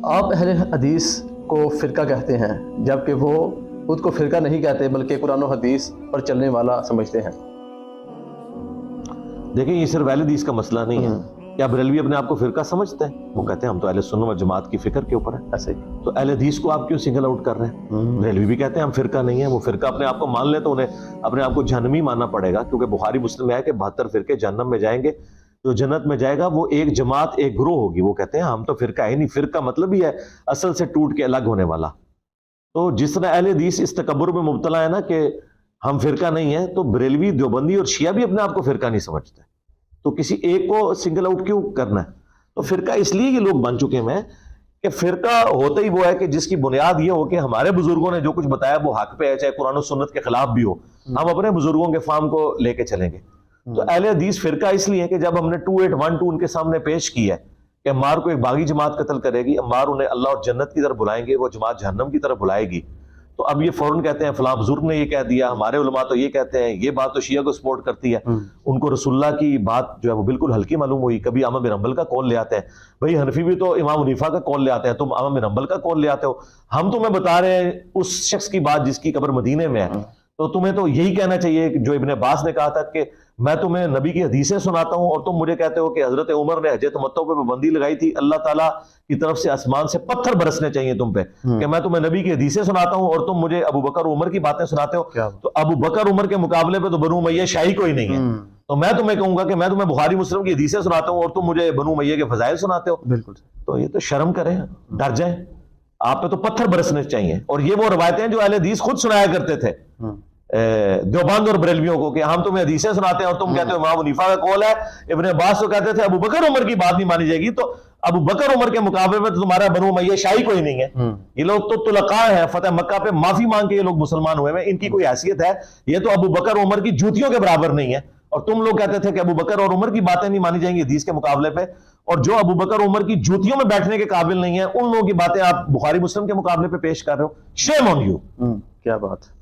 आप अहले हदीस को फ़िरका कहते हैं, जबकि वो खुद को फ़िरका नहीं कहते बल्कि कुरान और हदीस पर चलने वाला समझते हैं। देखिए, ये सिर्फ अहले हदीस का मसला नहीं है। क्या बरेलवी अपने आप को फ़िरका समझते हैं? वो कहते हैं हम तो अहले सुन्नत व जमात की फ़िक्र के ऊपर है। ऐसे ही तो अहले हदीस को आप क्यों सिंगल आउट कर रहे हैं? बरेलवी भी कहते हैं हम फ़िरका नहीं है। वो फ़िरका अपने आप को मान ले तो उन्हें अपने आप को जहन्नमी मानना पड़ेगा, क्योंकि बुखारी मुस्लिम में है कि 72 फ़िरके जहन्नम में जाएंगे, जो जन्नत में जाएगा वो एक जमात, एक ग्रोह होगी। वो कहते हैं हम तो फ़िरका है नहीं। फ़िरका मतलब ही है असल से टूट के अलग होने वाला। तो जिस तरह अहले हदीस इस तकब्बुर में मुब्तला है ना कि हम फ़िरका नहीं है, तो बरेलवी, देवबंदी और शिया भी अपने आप को फ़िरका नहीं समझते। तो किसी एक को सिंगल आउट क्यों करना है? तो फ़िरका इसलिए ये लोग बन चुके हैं कि फ़िरका होता ही वो है कि जिसकी बुनियाद ये हो कि हमारे बुजुर्गों ने जो कुछ बताया वो हक पे है, चाहे कुरान और सुन्नत के खिलाफ भी हो, हम अपने बुजुर्गों के फार्म को लेके चलेंगे। तो अहले हदीस फ़िरका इसलिए है कि जब हमने 2812 उनके सामने पेश किया है कि अम्मार को एक बागी जमात कत्ल करेगी, अम्मार उन्हें अल्लाह और जन्नत की तरफ बुलाएंगे, वो जमात जहन्नम की तरफ बुलाएगी, तो अब ये फौरन कहते हैं फलां बुजुर्ग ने ये कह दिया, हमारे उलमा तो ये कहते हैं, ये बात तो शिया को सपोर्ट करती है। उनको रसूलुल्लाह की बात जो है वो बिल्कुल हल्की मालूम हुई। कभी अहमद बिन हंबल का कौल ले आते हैं, भाई हनफी भी तो इमाम हनीफा का कौल ले आते हैं, तुम अहमद बिन हंबल का कौल ले आते हो। हम तुम्हें बता रहे हैं उस शख्स की बात जिसकी कब्र मदीने में है, तो तुम्हें तो यही कहना चाहिए जो इब्ने अब्बास ने कहा था कि मैं तुम्हें नबी की हदीसें सुनाता हूं और तुम मुझे कहते हो कि हजरत उमर ने हज तमत्तो पे पाबंदी लगाई थी, अल्लाह ताला की तरफ से आसमान से पत्थर बरसने चाहिए तुम पे, कि मैं तुम्हें नबी की हदीसें सुनाता हूं और तुम मुझे अबू बकर उमर की बातें सुनाते हो। तो अबू बकर उमर के मुकाबले पे तो बनु उमय्या शाही कोई नहीं है। तो मैं तुम्हें कहूंगा कि मैं तुम्हें बुखारी मुस्लिम की हदीसें सुनाता हूं और तुम मुझे बनु उमय्या के फजाइल सुनाते हो। बिल्कुल। तो ये तो शर्म करें, डर जाए, आप पे तो पत्थर बरसने चाहिए। और ये वो रवायतें जो अहले हदीस खुद सुनाया करते थे देवबंद और बरेलवियों को कि हम तुम्हें हदीसें सुनाते हैं और तुम कहते हो इमाम हनीफा का कौल है। इब्ने अब्बास तो कहते थे अबू बकर उमर की बात नहीं मानी जाएगी, तो अबू बकर उमर के मुकाबले में तो तुम्हारा बनु उमय्या शाही कोई नहीं है। ये लोग तो तुलका है, फतेह मक्का पे माफी मांग के ये लोग मुसलमान हुए हैं, इनकी कोई हैसियत है? ये तो अबू बकर उमर की जूतियों के बराबर नहीं है। और तुम लोग कहते थे कि अबू बकर और उमर की बातें नहीं मानी जाएंगी हदीस के मुकाबले पे, और जो अबू बकर उमर की जूतियों में बैठने के काबिल नहीं है, उन लोगों की बातें आप बुखारी मुस्लिम के मुकाबले पे पेश कर रहे हो। Shame on you. क्या बात।